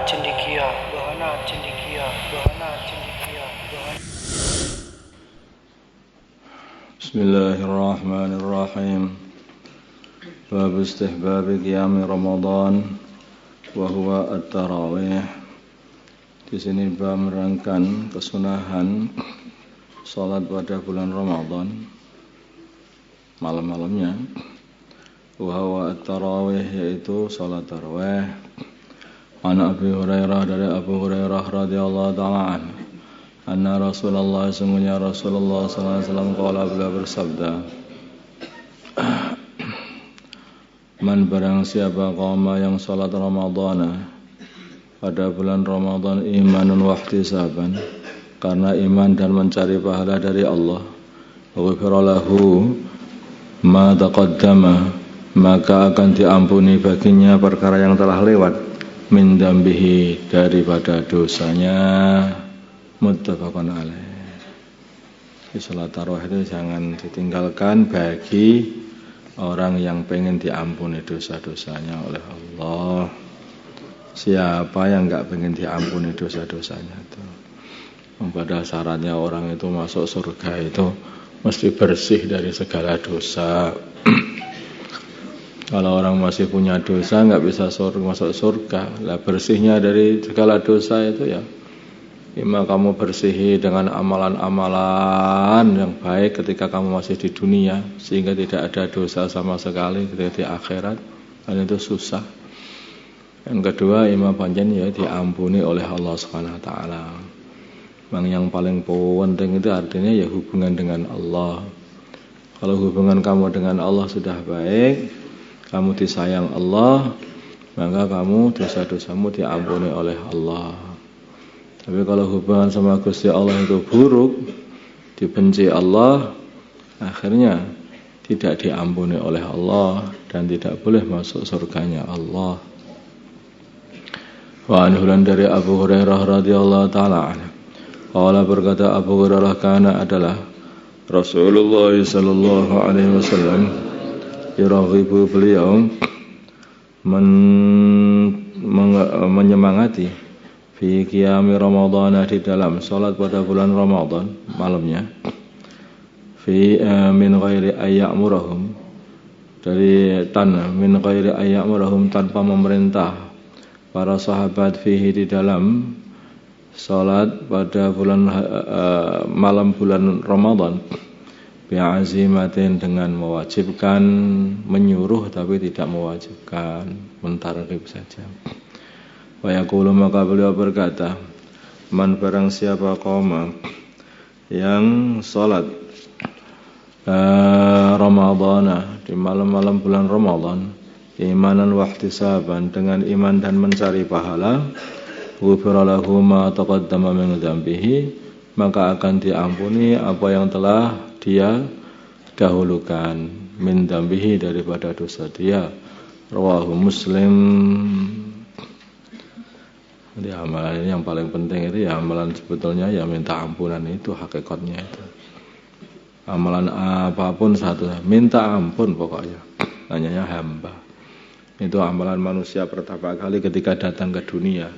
cendekia, bahana cendekia, bahana cendekia, bahana. Bismillahirrahmanirrahim. Bab istihbab qiyam Ramadan wa huwa at-tarawih. Di sini bab menerangkan kesunahan salat pada bulan Ramadan malam-malamnya. Wa huwa at-tarawih, yaitu salat tarawih. An Abi Hurairah, dari Abu Hurairah radhiyallahu ta'ala anhu, anna Rasulullah, sungguhnya Rasulullah sallallahu alaihi wasallam qala, beliau bersabda, man barang siapa qama yang salat Ramadhana pada bulan Ramadan imanan wa ihtisaban, karena iman dan mencari pahala dari Allah, ghufira lahu ma taqaddama, maka akan diampuni baginya perkara yang telah lewat, min dambihi, daripada dosanya. Muttafaqun alaih. Salat tarawih itu jangan ditinggalkan bagi orang yang pengen diampuni dosa-dosanya oleh Allah. Siapa yang enggak pengen diampuni dosa-dosanya itu? Pada syaratnya orang itu masuk surga itu mesti bersih dari segala dosa. Kalau orang masih punya dosa enggak bisa masuk surga. Lah bersihnya dari segala dosa itu ya, imma kamu bersihi dengan amalan-amalan yang baik ketika kamu masih di dunia, sehingga tidak ada dosa sama sekali ketika di akhirat. Dan itu susah. Yang kedua, imma panjen ya diampuni oleh Allah Subhanahu wa taala. Yang paling penting itu artinya ya hubungan dengan Allah. Kalau hubungan kamu dengan Allah sudah baik, kamu disayang Allah, maka kamu dosa-dosamu diampuni oleh Allah. Tapi kalau hubungan sama Gusti Allah itu buruk, dibenci Allah, akhirnya tidak diampuni oleh Allah dan tidak boleh masuk surganya Allah. Wa anhulan, dari Abu Hurairah radhiyallahu ta'ala anhu, qala, berkata Abu Hurairah, kana adalah Rasulullah sallallahu alaihi wasallam yuraghibu, beliau menyemangati fi qiyami Ramadhan, di dalam salat pada bulan Ramadan malamnya, fi min ghairi ayyamurahum, dari min ghairi ayyamurahum, tanpa memerintah para sahabat, fihi, di dalam salat pada bulan malam bulan Ramadan, bi'azimatin, dengan mewajibkan, menyuruh tapi tidak mewajibkan, mentarghib saja. Wa yaqulu, maka beliau berkata, man barang siapa qoma yang salat Ramadhana, di malam-malam bulan Ramadan, imanan wa ihtisaban, dengan iman dan mencari pahala, ghufira lahu ma taqaddama min dzambihi, maka akan diampuni apa yang telah dia dahulukan, min dzambihi, daripada dosa dia. Rawahu Muslim. Jadi amalan ini yang paling penting itu ya, amalan sebetulnya ya minta ampunan, itu hakikatnya itu. Amalan apapun satu, minta ampun pokoknya. Hanya hamba. Itu amalan manusia pertama kali ketika datang ke dunia,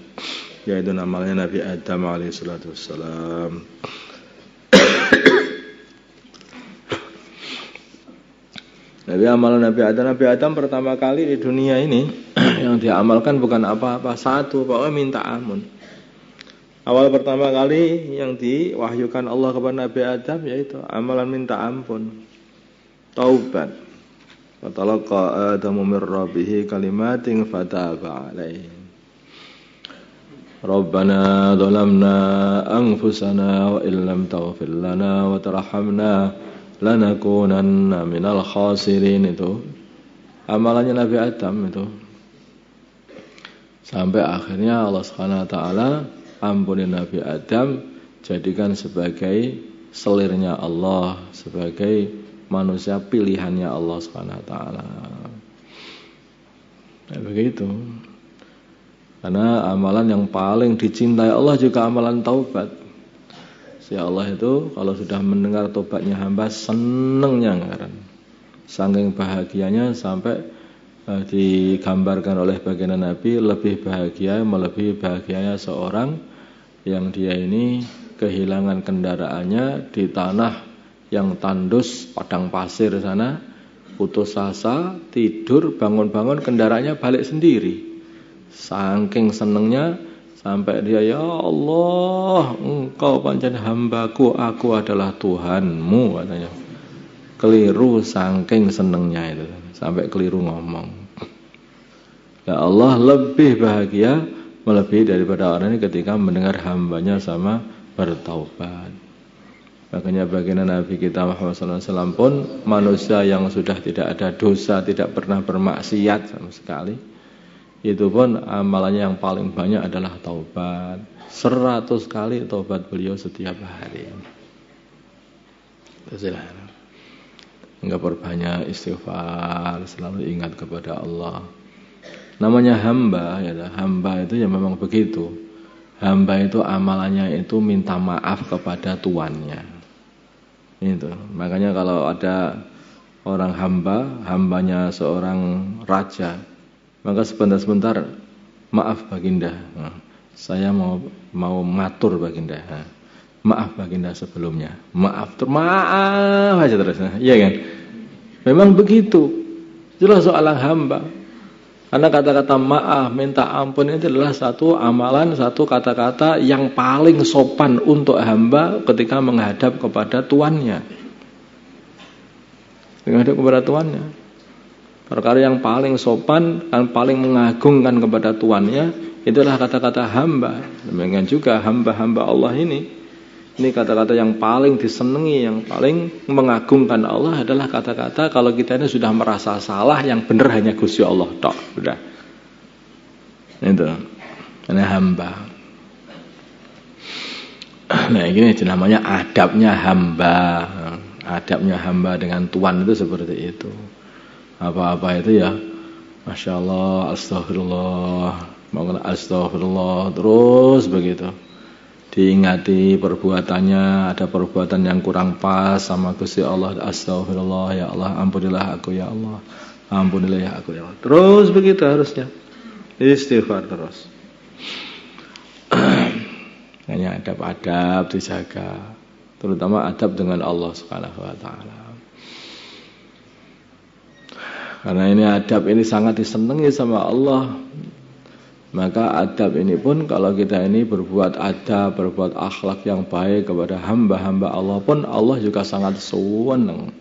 yaitu namanya Nabi Adam alaihi salatu wassalam. Amalan Nabi Adam pertama kali di dunia ini yang diamalkan bukan apa-apa, satu, pokoknya minta ampun. Awal pertama kali yang diwahyukan Allah kepada Nabi Adam yaitu amalan minta ampun, taubat. Fatalaqa Adamu min rabbih kalimatin fataba alaihi. Rabbana dhalamna anfusana wa illam taghfir lana wa tarhamna lanakunanna minal khasirin. Itu amalannya Nabi Adam itu, sampai akhirnya Allah Subhanahu wa taala ampuni Nabi Adam, jadikan sebagai selirnya Allah, sebagai manusia pilihannya Allah Subhanahu wa taala. Begitu. Karena amalan yang paling dicintai Allah juga amalan taubat. Si Allah itu kalau sudah mendengar tobatnya hamba, senengnya kan, saking bahagianya sampai digambarkan oleh baginda Nabi lebih bahagia, melebihi bahagianya seorang yang dia ini kehilangan kendaraannya di tanah yang tandus padang pasir sana, putus asa, tidur, bangun-bangun kendaraannya balik sendiri. Saking senengnya sampai dia, ya Allah, engkau pancen hambaku, aku adalah Tuhanmu, katanya. Keliru saking senengnya itu, sampai keliru ngomong. Ya Allah lebih bahagia melebihi daripada orang ini ketika mendengar hambanya sama bertaubat. Makanya baginda Nabi kita Muhammad SAW pun manusia yang sudah tidak ada dosa, tidak pernah bermaksiat sama sekali, itu pun amalannya yang paling banyak adalah taubat. 100 kali taubat beliau setiap hari. Silahkan. Enggak perbanyak istighfar, selalu ingat kepada Allah. Namanya hamba, ya, hamba itu ya memang begitu. Hamba itu amalannya itu minta maaf kepada tuannya. Itu. Makanya kalau ada orang hambanya seorang raja, maka sebentar-sebentar, maaf baginda, saya mau matur baginda. Maaf baginda sebelumnya, maaf aja terus, iya kan? Memang begitu, jelas seorang hamba. Karena kata-kata maaf, minta ampun itu adalah satu amalan, satu kata-kata yang paling sopan untuk hamba ketika menghadap kepada tuannya. Menghadap kepada tuannya. Perkara yang paling sopan dan paling mengagungkan kepada tuannya itulah kata-kata hamba. Demikian juga hamba-hamba Allah ini. Ini kata-kata yang paling disenangi, yang paling mengagungkan Allah adalah kata-kata kalau kita ini sudah merasa salah, yang benar hanya Gusti Allah tok, sudah. Itu. Ini hamba. Nah, ini namanya adabnya hamba. Adabnya hamba dengan Tuhan itu seperti itu. Apa-apa itu ya, Masya Allah, Astagfirullah, Astagfirullah, terus begitu. Diingati perbuatannya, ada perbuatan yang kurang pas sama Gusti Allah, astagfirullah, ya Allah, ampunilah aku ya Allah, ampunilah ya aku ya Allah. Terus begitu harusnya, istighfar terus. Hanya adab-adab dijaga, terutama adab dengan Allah Subhanahu wa taala. Karena ini adab ini sangat disenangi sama Allah. Maka adab ini pun kalau kita ini berbuat adab, berbuat akhlak yang baik kepada hamba-hamba Allah pun Allah juga sangat senang.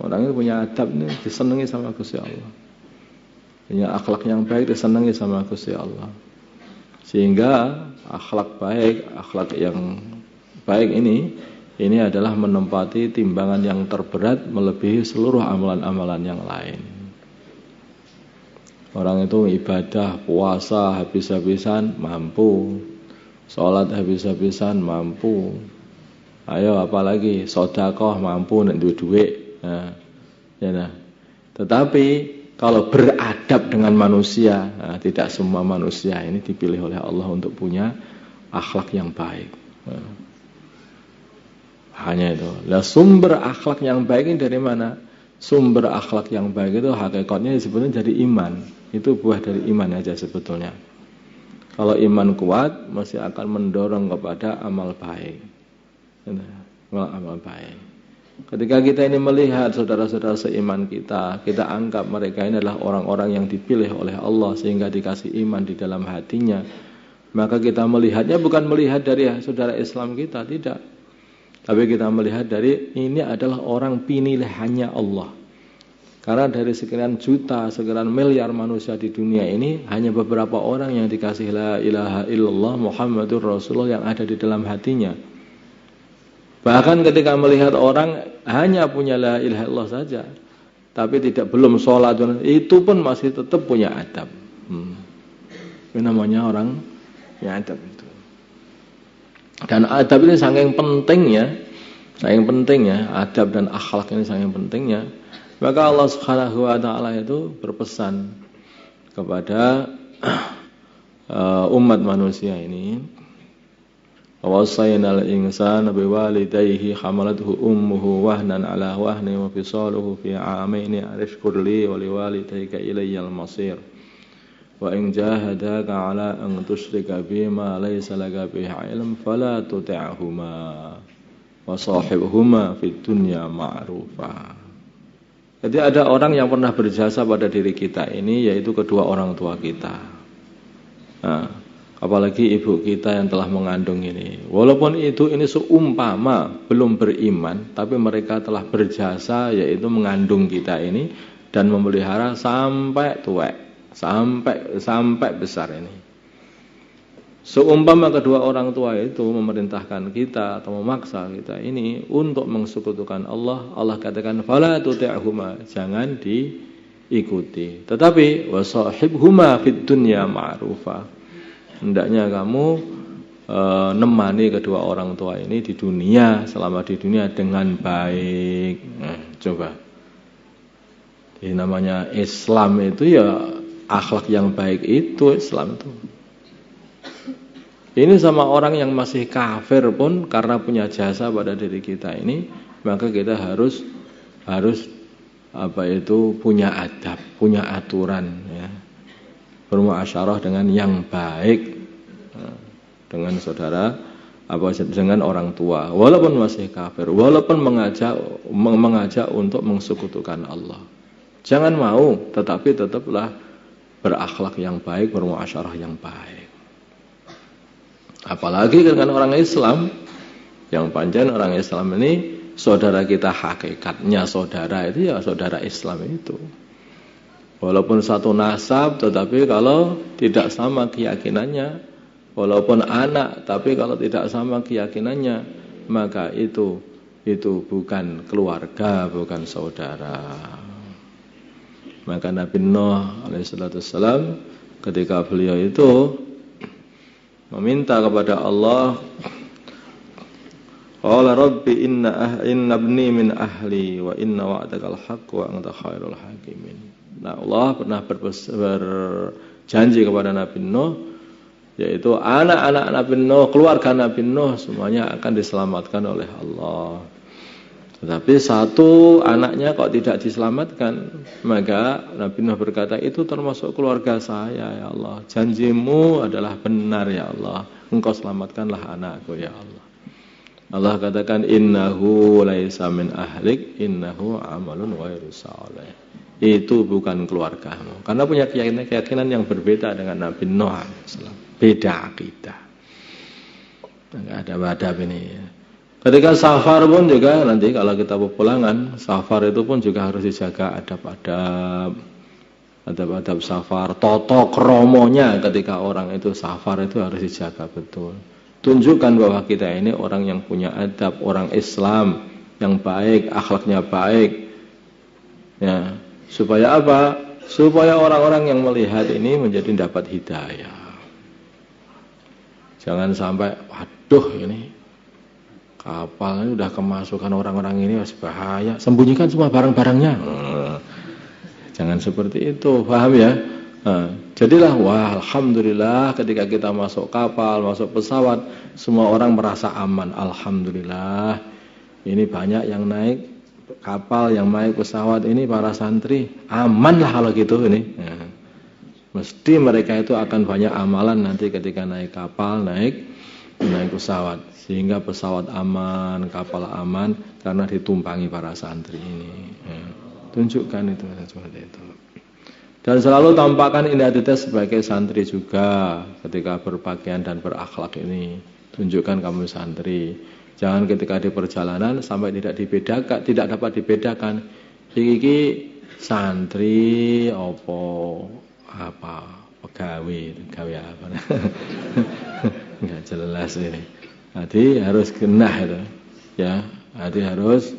Orang itu punya adab ini disenangi sama Gusti Allah. Punya akhlak yang baik disenangi sama Gusti Allah. Sehingga akhlak baik, akhlak yang baik ini adalah menempati timbangan yang terberat melebihi seluruh amalan-amalan yang lain. Orang itu ibadah, puasa habis-habisan mampu, sholat habis-habisan mampu. Ayo apalagi sedekah mampu nek duit. Nah, ya nah. Tetapi kalau beradab dengan manusia, tidak semua manusia ini dipilih oleh Allah untuk punya akhlak yang baik. Hanya itu. Lah sumber akhlak yang baik ini dari mana? Sumber akhlak yang baik itu hakikatnya sebenarnya dari iman. Itu buah dari iman aja sebetulnya. Kalau iman kuat, masih akan mendorong kepada amal baik. Amal baik. Ketika kita ini melihat saudara-saudara seiman kita anggap mereka ini adalah orang-orang yang dipilih oleh Allah sehingga dikasih iman di dalam hatinya. Maka kita melihatnya bukan melihat dari saudara Islam kita, tidak. Tapi kita melihat dari ini adalah orang pilihannya Allah. Karena dari sekian juta, sekian miliar manusia di dunia ini, hanya beberapa orang yang dikasih la ilaha illallah Muhammadur Rasulullah yang ada di dalam hatinya. Bahkan ketika melihat orang hanya punya la ilaha illallah saja, tapi belum sholat, itu pun masih tetap punya adab. Itu namanya orang yang adab itu. Dan adab ini saking pentingnya, adab dan akhlak ini saking pentingnya. Maka Allah Subhanahu wa taala itu berpesan kepada umat manusia ini wasainal insana biwalidayhi hamalathu ummuhu wahnan ala wahni wa fisaluhu fi 'amaini anishkur li wa liwalidayka ilayyal masir wa in jahadaka 'ala an tusyrika bima laysa laka bihi 'ilm fala tuti'huma wa sahibhuma fid dunya ma'rufa. Jadi ada orang yang pernah berjasa pada diri kita ini, yaitu kedua orang tua kita. Nah, apalagi ibu kita yang telah mengandung ini. Walaupun ini seumpama belum beriman, tapi mereka telah berjasa, yaitu mengandung kita ini dan memelihara sampai tua, sampai besar ini. Seumpama kedua orang tua itu memerintahkan kita atau memaksa kita ini untuk mensekutukan Allah, Allah katakan fala tuti'huma, jangan diikuti. Tetapi wasahibhuma fid dunya ma'rufa, hendaknya kamu nemani kedua orang tua ini di dunia, selama di dunia dengan baik. Coba. Ini namanya Islam itu ya akhlak yang baik itu Islam itu. Ini sama orang yang masih kafir pun karena punya jasa pada diri kita ini, maka kita harus punya adab, punya aturan ya. Bermuasyarah dengan yang baik dengan saudara dengan orang tua, walaupun masih kafir, walaupun mengajak untuk mensekutukan Allah. Jangan mau, tetapi tetaplah berakhlak yang baik, bermuasyarah yang baik. Apalagi dengan orang Islam, yang panjang orang Islam ini saudara kita, hakikatnya saudara itu ya saudara Islam itu. Walaupun satu nasab, tetapi kalau tidak sama keyakinannya, walaupun anak, tapi kalau tidak sama keyakinannya, maka itu bukan keluarga, bukan saudara. Maka Nabi Nuh alaihissalam ketika beliau itu meminta kepada Allah, qala rabbi inna ibni min ahli wa inna wa'dakal haqq wa anta khairul hakimin. Nah, Allah pernah berjanji kepada Nabi Nuh, yaitu anak-anak Nabi Nuh, keluarga Nabi Nuh semuanya akan diselamatkan oleh Allah. Tetapi satu anaknya kok tidak diselamatkan, maka Nabi Nuh berkata, itu termasuk keluarga saya ya Allah. Janjimu adalah benar ya Allah. Engkau selamatkanlah anakku ya Allah. Allah katakan innahu laisa min ahlik innahu amalun ghairu salih. Itu bukan keluargamu. Karena punya keyakinan yang berbeda dengan Nabi Nuh alaihissalam. Beda akidah. Enggak ada adab ini ya. Ketika safar pun juga nanti kalau kita pepulangan, safar itu pun juga harus dijaga adab-adab safar, toto kromonya ketika orang itu safar itu harus dijaga betul. Tunjukkan bahwa kita ini orang yang punya adab, orang Islam yang baik, akhlaknya baik. Ya, supaya apa? Supaya orang-orang yang melihat ini menjadi dapat hidayah. Jangan sampai waduh ini kapalnya udah kemasukan orang-orang ini, bahaya, sembunyikan semua barang-barangnya. Jangan seperti itu, paham ya? Jadilah wah alhamdulillah ketika kita masuk kapal, masuk pesawat, semua orang merasa aman. Alhamdulillah, ini banyak yang naik kapal, yang naik pesawat ini para santri, aman lah kalau gitu ini. Mesti mereka itu akan banyak amalan nanti ketika naik kapal, naik pesawat, sehingga pesawat aman, kapal aman karena ditumpangi para santri ini. Tunjukkan itu seperti itu. Dan selalu tampakkan identitas sebagai santri juga ketika berpakaian dan berakhlak ini. Tunjukkan kamu santri. Jangan ketika di perjalanan sampai tidak dapat dibedakan. Iki santri apa pegawai apa. Enggak jelas ini. Hati harus genah itu. Ya, hati harus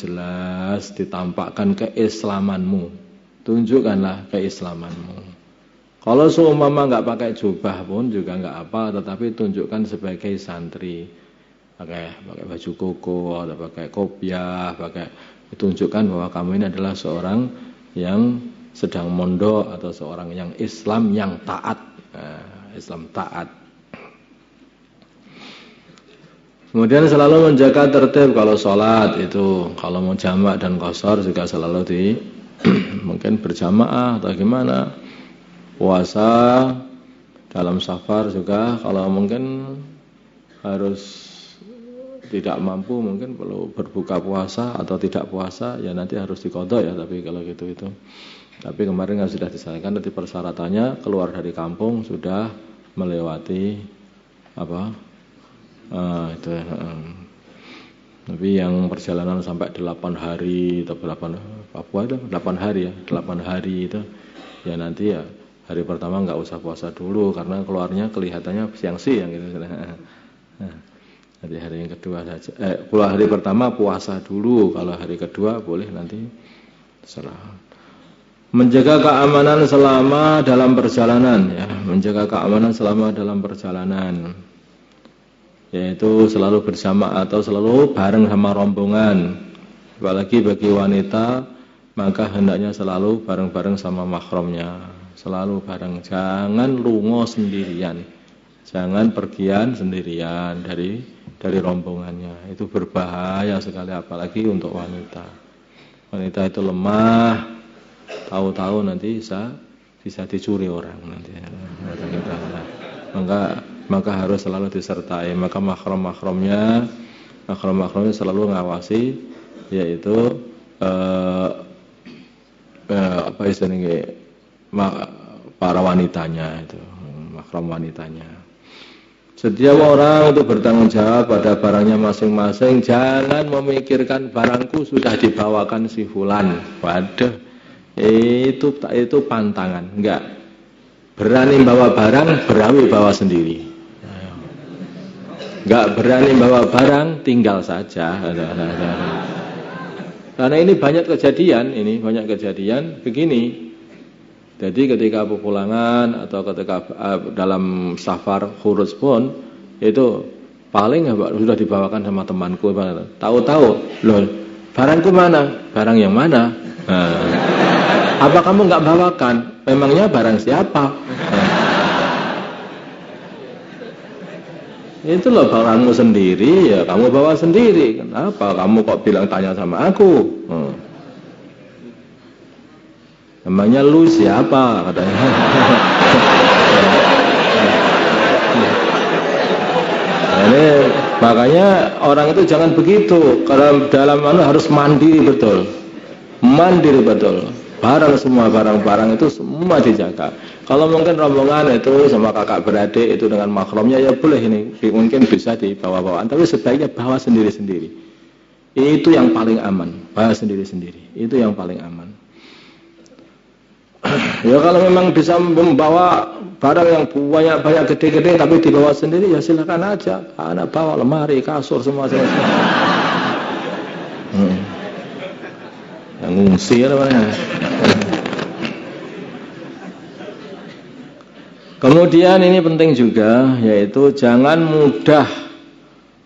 jelas, ditampakkan keislamanmu. Tunjukkanlah keislamanmu. Kalau seumpama enggak pakai jubah pun juga enggak apa, tetapi tunjukkan sebagai santri. Pakai baju koko atau pakai kopiah, tunjukkan bahwa kamu ini adalah seorang yang sedang mondok atau seorang yang Islam yang taat. Islam taat. Kemudian selalu menjaga tertib kalau sholat itu, kalau mau jamak dan qashar juga selalu mungkin berjamaah atau gimana. Puasa dalam safar juga kalau mungkin harus tidak mampu mungkin perlu berbuka puasa atau tidak puasa ya nanti harus diqadha ya, tapi kalau gitu itu. Tapi kemarin kan sudah disampaikan nanti persyaratannya keluar dari kampung sudah melewati apa? Tapi yang perjalanan sampai 8 hari atau 8 Papua itu 8 hari ya, 8 hari itu ya nanti ya hari pertama nggak usah puasa dulu karena keluarnya kelihatannya siang-siang gitu. Nanti hari yang kedua saja. Kalau hari pertama puasa dulu, kalau hari kedua boleh nanti terserah. Menjaga keamanan selama dalam perjalanan ya, menjaga keamanan selama dalam perjalanan. Yaitu selalu bersama atau selalu bareng sama rombongan. Apalagi bagi wanita maka hendaknya selalu bareng-bareng sama mahramnya, selalu bareng, jangan lungo sendirian, jangan pergian sendirian dari rombongannya. Itu berbahaya sekali apalagi untuk wanita. Wanita itu lemah, tahu-tahu nanti bisa dicuri orang nanti. Maka harus selalu disertai. Maka mahram-mahramnya selalu ngawasi, yaitu apa istilahnya para wanitanya itu, mahram wanitanya. Setiap orang itu bertanggung jawab pada barangnya masing-masing. Jangan memikirkan barangku sudah dibawakan si fulan. Waduh, itu pantangan. Enggak. Berani bawa barang, berani bawa sendiri. Enggak berani bawa barang, tinggal saja. Karena ini banyak kejadian begini. Jadi ketika pulangan atau ketika dalam safar khuruj pun itu paling sudah dibawakan sama temanku. Tahu-tahu, loh barangku mana? Barang yang mana? Apa kamu nggak bawakan? Memangnya barang siapa? Itu loh barangmu sendiri, ya kamu bawa sendiri. Kenapa kamu kok bilang tanya sama aku? Namanya lu siapa katanya. Ini makanya orang itu jangan begitu. Karena dalam harus mandiri betul. Semua barang-barang itu semua dijaga. Kalau mungkin rombongan itu sama kakak beradik itu dengan mahramnya ya boleh ini mungkin bisa dibawa-bawaan, tapi sebaiknya bawa sendiri-sendiri. Itu yang paling aman, bawa sendiri-sendiri. Itu yang paling aman. Ya kalau memang bisa membawa barang yang banyak gede-gede tapi dibawa sendiri ya silakan aja. Anak bawa lemari, kasur semua. Yang ngungsi ya namanya. Kemudian ini penting juga, yaitu jangan mudah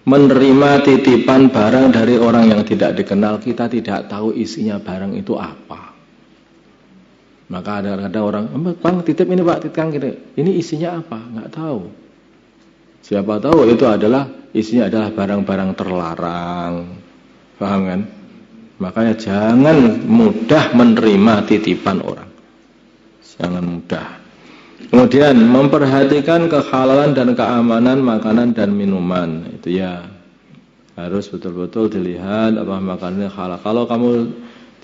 menerima titipan barang dari orang yang tidak dikenal. Kita tidak tahu isinya barang itu apa. Maka ada orang, Bang titip ini Pak, titipkan gitu. Ini isinya apa? Nggak tahu. Siapa tahu itu isinya adalah barang-barang terlarang. Paham kan? Makanya jangan mudah menerima titipan orang. Jangan mudah. Kemudian memperhatikan kehalalan dan keamanan makanan dan minuman. Itu ya harus betul-betul dilihat apa makanannya halal. Kalau kamu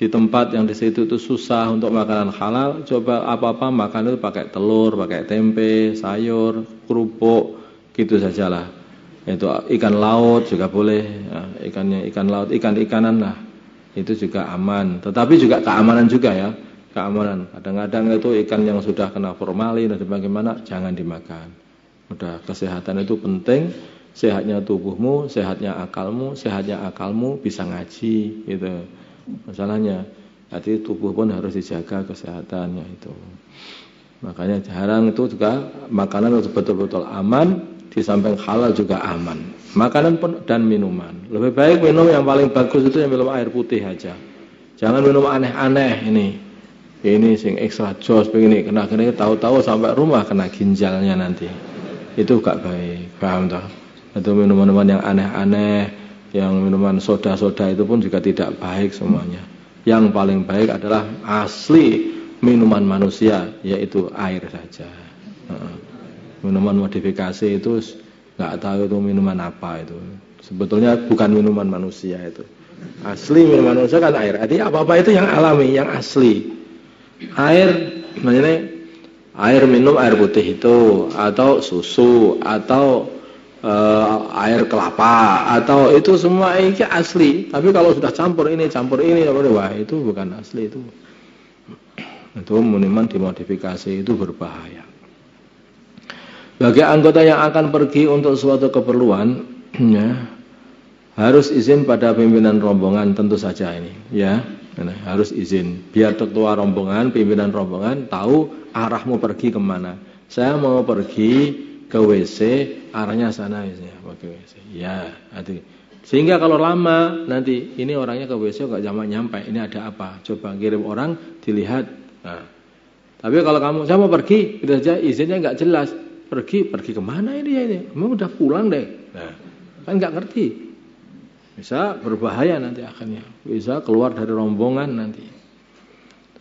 di tempat yang di situ itu susah untuk makanan halal, coba apa-apa makan itu pakai telur, pakai tempe, sayur, kerupuk, gitu sajalah. Itu ikan laut juga boleh, ya, ikan laut, ikan-ikanan lah. Itu juga aman. Tetapi juga keamanan juga ya. Keamanan. Kadang-kadang itu ikan yang sudah kena formalin dan bagaimana jangan dimakan. Udah kesehatan itu penting, sehatnya tubuhmu, sehatnya akalmu bisa ngaji gitu. Masalahnya, jadi tubuh pun harus dijaga kesehatannya itu. Makanya jarang itu juga makanan itu betul-betul aman, di samping halal juga aman. Makanan pun dan minuman. Lebih baik minum yang paling bagus itu yang minum air putih aja. Jangan minum aneh-aneh ini. Ini sing ekstra jos begini, kena tahu-tahu sampai rumah kena ginjalnya nanti. Itu gak baik, paham toh? Atau minuman-minuman yang aneh-aneh, yang minuman soda-soda itu pun juga tidak baik semuanya. Yang paling baik adalah asli minuman manusia, yaitu air saja. Minuman modifikasi itu nggak tahu itu minuman apa itu. Sebetulnya bukan minuman manusia itu. Asli minuman manusia kan air. Jadi apa-apa itu yang alami, yang asli. Air, maksudnya air minum air putih itu, atau susu, atau air kelapa, atau itu semua ini asli. Tapi kalau sudah campur ini, wah itu bukan asli itu. Itu minuman dimodifikasi, itu berbahaya. Bagi anggota yang akan pergi untuk suatu keperluan, ya, harus izin pada pimpinan rombongan tentu saja ini, ya, harus izin. Biar ketua rombongan, pimpinan rombongan tahu arahmu pergi kemana. Saya mau pergi ke WC, arahnya sana, ya, ke WC. Ya, hati. Sehingga kalau lama nanti ini orangnya ke WC nggak nyampe, ini ada apa? Coba kirim orang dilihat. Nah, tapi kalau kamu saya mau pergi, udah aja izinnya nggak jelas. Pergi kemana ini ya ini? Kamu udah pulang deh. Nah, kan nggak ngerti. Bisa berbahaya nanti akhirnya. Bisa keluar dari rombongan nanti.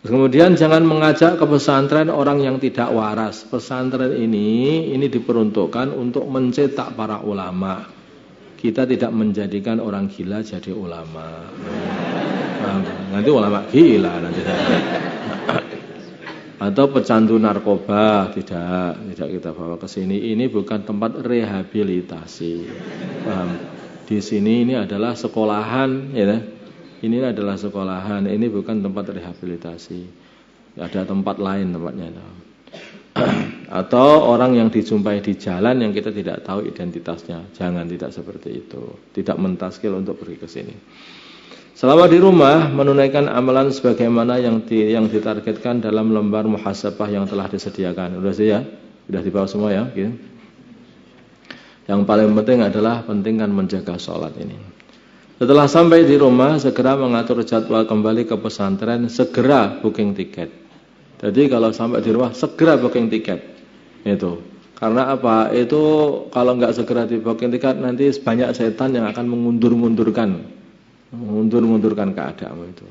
Kemudian jangan mengajak ke pesantren orang yang tidak waras. Pesantren ini diperuntukkan untuk mencetak para ulama. Kita tidak menjadikan orang gila jadi ulama. Nanti ulama gila nanti. Atau pecandu narkoba, tidak kita bawa ke sini. Ini bukan tempat rehabilitasi. Paham? Di sini ini adalah sekolahan, ya. Ini adalah sekolahan, ini bukan tempat rehabilitasi. Ada tempat lain tempatnya. Atau orang yang dijumpai di jalan yang kita tidak tahu identitasnya. Jangan, tidak seperti itu. Tidak mentaskil untuk pergi ke sini. Selama di rumah menunaikan amalan sebagaimana yang ditargetkan dalam lembar muhasabah yang telah disediakan. Sudah sih ya? Sudah dibawa semua ya? Gitu. Yang paling penting adalah pentingkan menjaga sholat ini. Setelah sampai di rumah, segera mengatur jadwal kembali ke pesantren, segera booking tiket. Jadi kalau sampai di rumah, segera booking tiket. Itu. Karena apa? Itu kalau nggak segera di booking tiket, nanti banyak setan yang akan mengundur-mundurkan keadaan itu.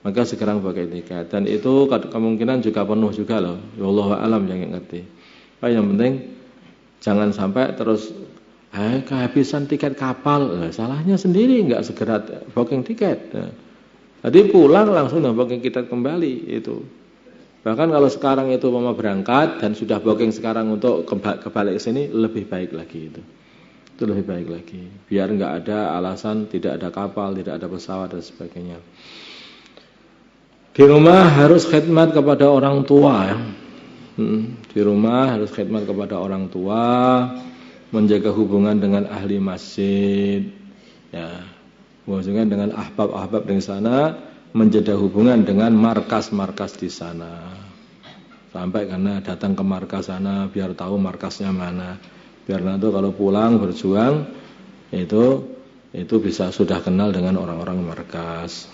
Maka segera booking tiket. Dan itu kemungkinan juga penuh juga loh. Wallahu a'lam yang ngerti. Yang penting jangan sampai terus kehabisan tiket kapal, salahnya sendiri nggak segera booking tiket. Jadi pulang langsung booking tiket kembali itu. Bahkan kalau sekarang itu mau berangkat dan sudah booking sekarang untuk kebalik sini lebih baik lagi itu. Itu lebih baik lagi. Biar nggak ada alasan tidak ada kapal, tidak ada pesawat dan sebagainya. Di rumah harus khidmat kepada orang tua. Di rumah harus khidmat kepada orang tua. Menjaga hubungan dengan ahli masjid, ya, hubungan dengan ahbab-ahbab di sana, menjaga hubungan dengan markas-markas di sana. Sampai karena datang ke markas sana, biar tahu markasnya mana, biar nanti kalau pulang berjuang itu bisa sudah kenal dengan orang-orang markas.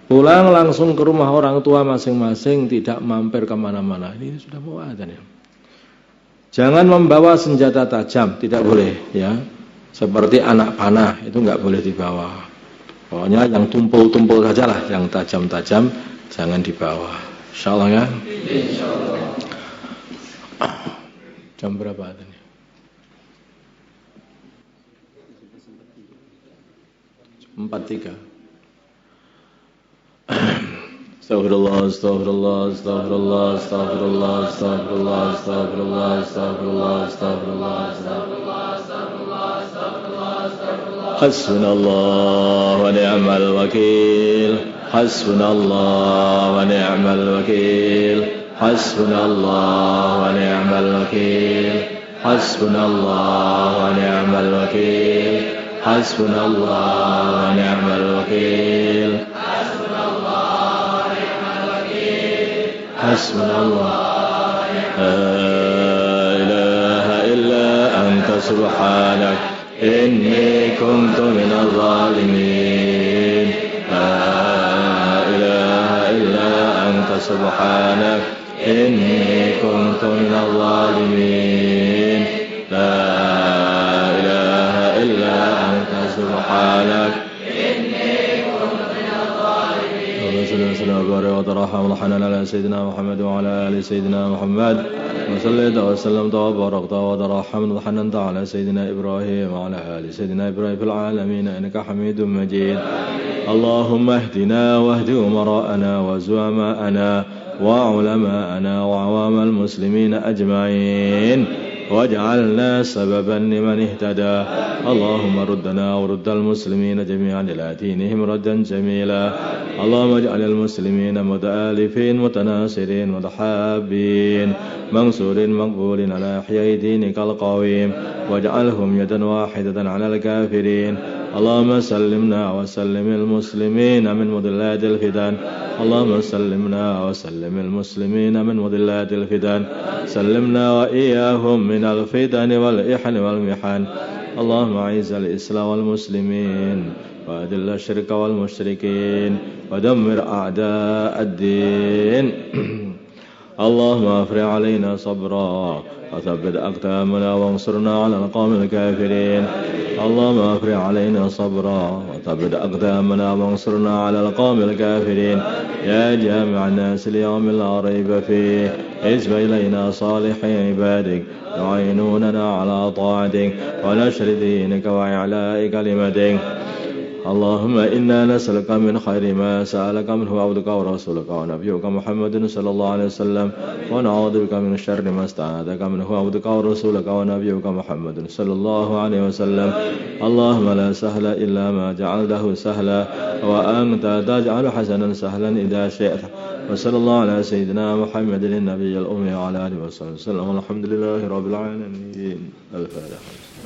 Pulang langsung ke rumah orang tua masing-masing, tidak mampir kemana-mana. Ini sudah mau adzan ya. Jangan membawa senjata tajam, tidak boleh ya. Seperti anak panah, itu enggak boleh dibawa. Pokoknya yang tumpul-tumpul saja lah, yang tajam-tajam jangan dibawa. Insyaallah ya. Insyaallah. Jam berapa tadi? 4.3. Astagfirullah, astagfirullah, astagfirullah, astagfirullah, astagfirullah, astagfirullah, astagfirullah, astagfirullah, astagfirullah, astagfirullah, astagfirullah, astagfirullah. Hasbunallah wa ni'mal wakil. Hasbunallah wa ni'mal wakil. Hasbunallah wa ni'mal wakil. Hasbunallah wa ni'mal wakil. Hasbunallah wa ni'mal wakil. Hasbunallah, la ilaha illa anta subhanak inni kuntu minadh dhalimin. La ilaha illa anta subhanak inni kuntu minadh dhalimin. La وسلم وبارك وترحم وحنن على سيدنا محمد وعلى آل سيدنا محمد وصليت وسلمت وباركت وترحمت وحننت على سيدنا إبراهيم وعلى آل سيدنا إبراهيم في العالمين إنك حميد مجيد. اللهم اهدنا واهد أمراءنا وزعماءنا وعلماءنا وعوام المسلمين أجمعين واجعلنا سببا لمن اهتدى. اللهم ردنا ورد المسلمين جميعا إلى دينهم ردا جميلا. اللهم اجعل المسلمين متآلفين متناصرين متحابين منصورين مقبولين على إحياء دينك القويم واجعلهم يدا واحدة على الكافرين. اللهم سلمنا وسلم المسلمين من مضلات الفتن. اللهم سلمنا وسلم المسلمين من مضلات الفتن. سلمنا وإياهم من الفتن والإحن والمحن. اللهم أعز الإسلام والمسلمين وأذل الشرك والمشركين ودمر أعداء الدين. اللهم أفرغ علينا صبرا وثبت أقدامنا وانصرنا على القوم الكافرين. اللهم أفرغ علينا صبرا وثبت أقدامنا وانصرنا على القوم الكافرين. يا جامع الناس اليوم لا ريب فيه اجب إلينا صالح عبادك يعينوننا على طاعتك ونشر دينك وإعلاء كلمتك. اللهم إنا نسألك من خير ما سألك منه عبدك ورسولك ونبيك محمد صلى الله عليه وسلم ونعوذ بك من شر ما استعاذك منه عبدك ورسولك ونبيك محمد صلى الله عليه وسلم. اللهم لا سهل إلا ما جعلته سهلا وأنت تجعل حسنا سهلا إذا شئت. وصلى الله على سيدنا محمد النبي الأمي وعلى آله وصحبه وسلم والحمد لله رب العالمين. الفاتحة.